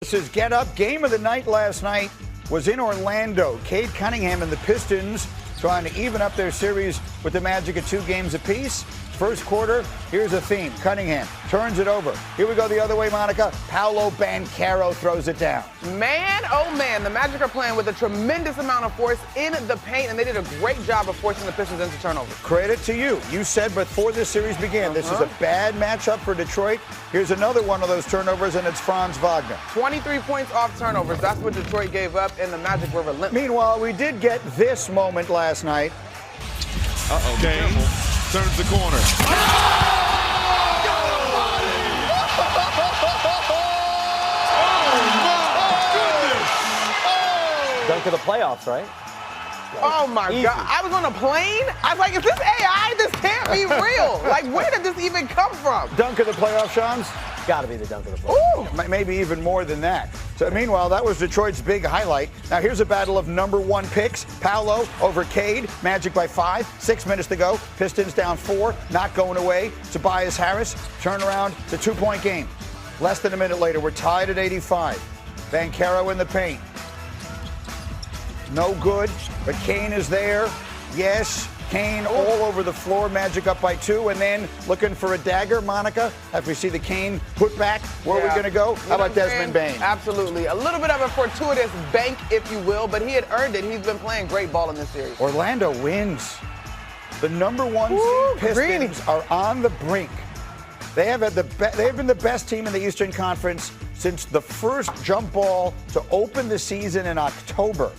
This is Get Up. Game of the night last night was in Orlando. Cade Cunningham and the Pistons trying to even up their series with the Magic at 2 games apiece. First quarter, here's a theme. Cunningham turns it over. Here we go the other way, Monica. Paolo Banchero throws it down. Man, oh man, the Magic are playing with a tremendous amount of force in the paint, and they did a great job of forcing the Pistons into turnovers. Credit to you. You said before this series began, this is a bad matchup for Detroit. Here's another one of those turnovers, and it's Franz Wagner. 23 points off turnovers. That's what Detroit gave up, and the Magic were relentless. Meanwhile, we did get this moment last night. Uh-oh, Kane turns the corner. Dunk of the playoffs, right? Oh my Easy. God. I was on a plane. I was like, is this AI? This can't be real. Like, where did this even come from? Dunk of the playoff, Shams? Got to be the dunk of the playoffs. Ooh. Maybe even more than that. So meanwhile, that was Detroit's big highlight. Now here's a battle of #1 picks. Paolo over Cade. Magic by 5. 6 minutes to go. Pistons down 4. Not going away. Tobias Harris. Turnaround to 2-point game. Less than a minute later, we're tied at 85. Banchero in the paint. No good, but Kane is there. Yes, Kane all over the floor. Magic up by 2, and then looking for a dagger. Monica, if we see the Kane put back, where are we going to go? How about Desmond Bane? Absolutely. A little bit of a fortuitous bank, if you will, but he had earned it. He's been playing great ball in this series. Orlando wins. The #1 seed Pistons are on the brink. They have been the best team in the Eastern Conference since the first jump ball to open the season in October.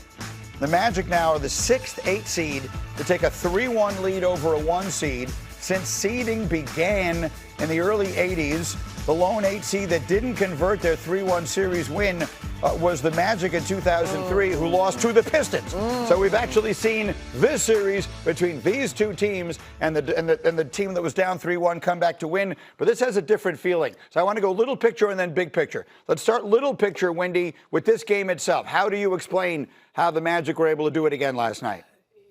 The Magic now are the 6th 8 seed to take a 3-1 lead over a 1 seed. Since seeding began in the early 80s, the lone 8 seed that didn't convert their 3-1 series win was the Magic in 2003, who lost to the Pistons. So we've actually seen this series between these two teams and the team that was down 3-1 come back to win. But this has a different feeling. So I want to go little picture and then big picture. Let's start little picture, Wendy, with this game itself. How do you explain how the Magic were able to do it again last night?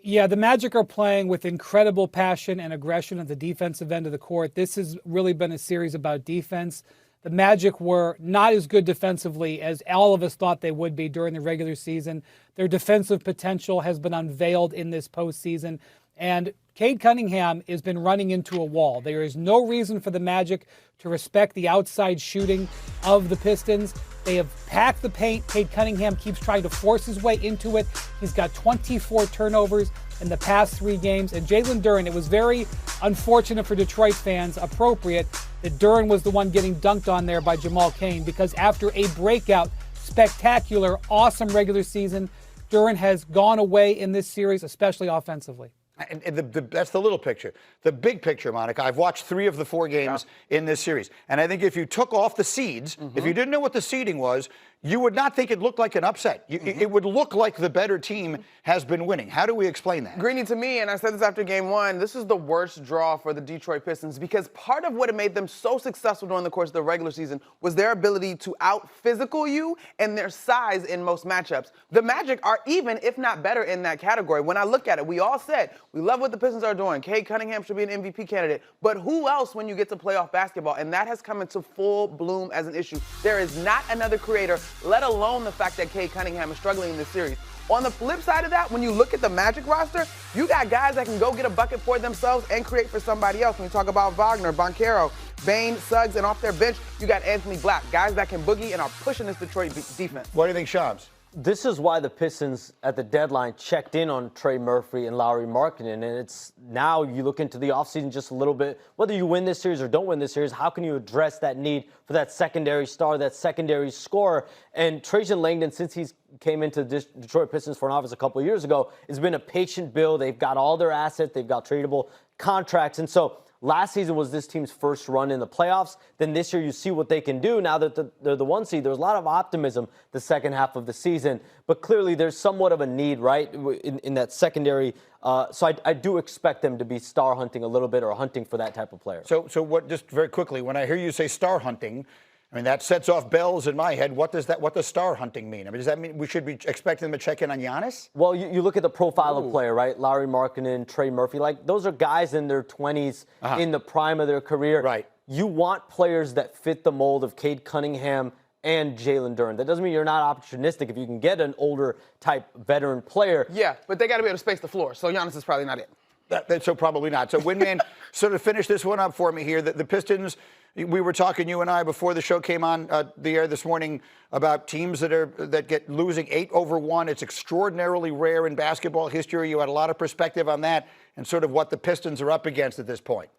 Yeah, the Magic are playing with incredible passion and aggression at the defensive end of the court. This has really been a series about defense. The Magic were not as good defensively as all of us thought they would be during the regular season. Their defensive potential has been unveiled in this postseason. And Cade Cunningham has been running into a wall. There is no reason for the Magic to respect the outside shooting of the Pistons. They have packed the paint. Cade Cunningham keeps trying to force his way into it. He's got 24 turnovers in the past 3 games. And Jalen Duren, it was very unfortunate for Detroit fans, appropriate, that Duren was the one getting dunked on there by Jamal Cain, because after a breakout, spectacular, awesome regular season, Duren has gone away in this series, especially offensively. And that's the little picture. The big picture, Monica, I've watched 3 of the 4 games in this series. And I think if you took off the seeds, if you didn't know what the seeding was, you would not think it looked like an upset. It would look like the better team has been winning. How do we explain that? Greeny, to me, and I said this after game 1, this is the worst draw for the Detroit Pistons, because part of what made them so successful during the course of the regular season was their ability to out-physical you and their size in most matchups. The Magic are even, if not better, in that category. When I look at it, we all said, we love what the Pistons are doing. Cade Cunningham should be an MVP candidate. But who else when you get to playoff basketball? And that has come into full bloom as an issue. There is not another creator, let alone the fact that Cade Cunningham is struggling in this series. On the flip side of that, when you look at the Magic roster, you got guys that can go get a bucket for themselves and create for somebody else. When you talk about Wagner, Banchero, Bane, Suggs, and off their bench, you got Anthony Black, guys that can boogie and are pushing this Detroit defense. What do you think, Shams? This is why the Pistons at the deadline checked in on Trey Murphy and Lauri Markkanen, and it's now you look into the offseason just a little bit. Whether you win this series or don't win this series, how can you address that need for that secondary star, that secondary scorer? And Trajan Langdon, since he's came into the Detroit Pistons front office a couple of years ago, it's been a patient build. They've got all their assets. They've got tradable contracts, and so last season was this team's first run in the playoffs. Then this year you see what they can do now that they're the 1 seed. There was a lot of optimism the second half of the season. But clearly there's somewhat of a need, right, in that secondary. So I do expect them to be star hunting a little bit or hunting for that type of player. So what, just very quickly, when I hear you say star hunting, I mean, that sets off bells in my head. What does star hunting mean? I mean, does that mean we should be expecting them to check in on Giannis? Well, you look at the profile of player, right? Lauri Markkanen, Trey Murphy, like those are guys in their 20s, in the prime of their career. Right. You want players that fit the mold of Cade Cunningham and Jalen Duren. That doesn't mean you're not opportunistic if you can get an older type veteran player. Yeah, but they got to be able to space the floor. So Giannis is probably not it. So probably not. So Winman, sort of finish this one up for me here. The Pistons, we were talking, you and I, before the show came on the air this morning, about teams that get losing 8-1. It's extraordinarily rare in basketball history. You had a lot of perspective on that and sort of what the Pistons are up against at this point.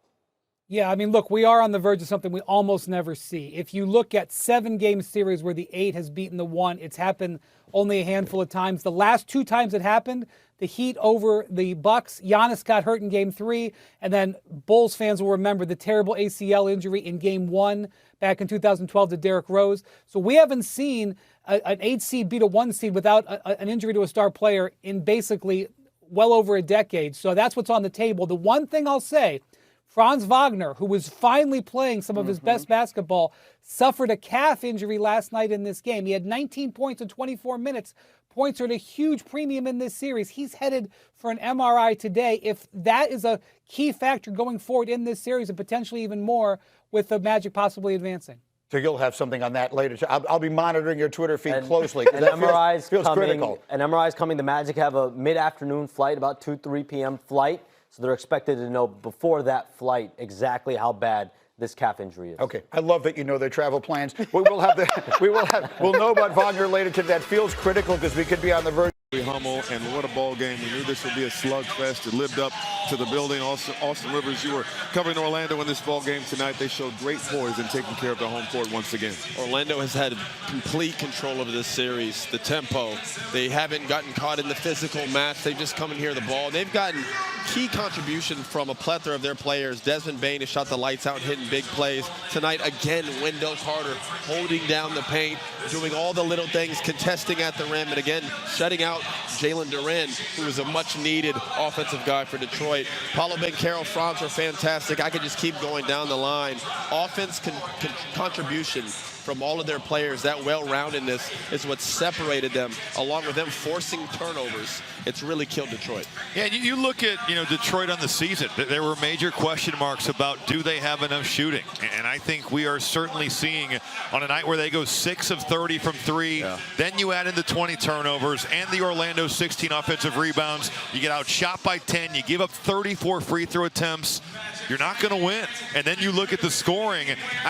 Yeah, I mean, look, we are on the verge of something we almost never see. If you look at 7-game series where the 8 has beaten the 1, it's happened only a handful of times. The last 2 times it happened, the Heat over the Bucks, Giannis got hurt in Game 3, and then Bulls fans will remember the terrible ACL injury in Game 1 back in 2012 to Derrick Rose. So we haven't seen an 8 seed beat a 1 seed without an injury to a star player in basically well over a decade. So that's what's on the table. The one thing I'll say, Franz Wagner, who was finally playing some of his best basketball, suffered a calf injury last night in this game. He had 19 points in 24 minutes. Points are at a huge premium in this series. He's headed for an MRI today. If that is a key factor going forward in this series and potentially even more with the Magic possibly advancing. So you'll have something on that later. I'll be monitoring your Twitter feed closely. And MRI's feels coming. Critical. And MRI's coming. The Magic have a mid-afternoon flight, about 2-3 p.m. flight. So they're expected to know before that flight exactly how bad this calf injury is. Okay, I love that you know their travel plans. We'll know about Wagner later today. That feels critical because we could be on the verge. Hummel, and what a ball game. We knew this would be a slugfest. It lived up to the building. Also, Austin Rivers, you were covering Orlando in this ball game tonight. They showed great poise in taking care of the home court once again. Orlando has had complete control over this series, the tempo. They haven't gotten caught in the physical match. They've just come in here the ball. They've gotten key contribution from a plethora of their players. Desmond Bane has shot the lights out, hitting big plays. Tonight, again, Wendell Carter holding down the paint, doing all the little things, contesting at the rim, and again, shutting out Jalen Duren, who is a much-needed offensive guy for Detroit. Paulo Banchero, Franz are fantastic. I could just keep going down the line. Offense contribution from all of their players, that well-roundedness is what separated them, along with them forcing turnovers. It's really killed Detroit. Yeah, you look at, Detroit on the season. There were major question marks about do they have enough shooting. And I think we are certainly seeing on a night where they go 6 of 30 from 3, then you add in the 20 turnovers and the Orlando 16 offensive rebounds. You get outshot by 10. You give up 34 free throw attempts. You're not going to win. And then you look at the scoring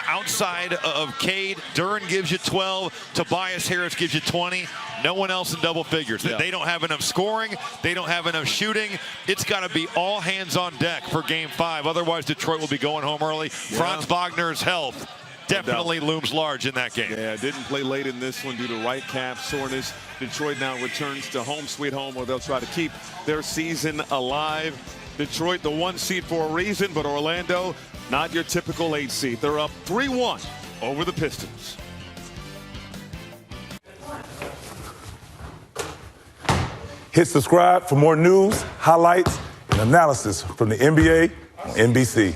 outside of Cade. Duren gives you 12. Tobias Harris gives you 20. No one else in double figures. They don't have enough scoring. They don't have enough shooting. It's got to be all hands on deck for Game 5. Otherwise, Detroit will be going home early. Franz Wagner's health definitely looms large in that game. Yeah, didn't play late in this one due to right calf soreness. Detroit now returns to home sweet home, where they'll try to keep their season alive. Detroit, the 1 seed for a reason, but Orlando, not your typical 8 seed. They're up 3-1 over the Pistons. Hit subscribe for more news, highlights, and analysis from the NBA on NBC.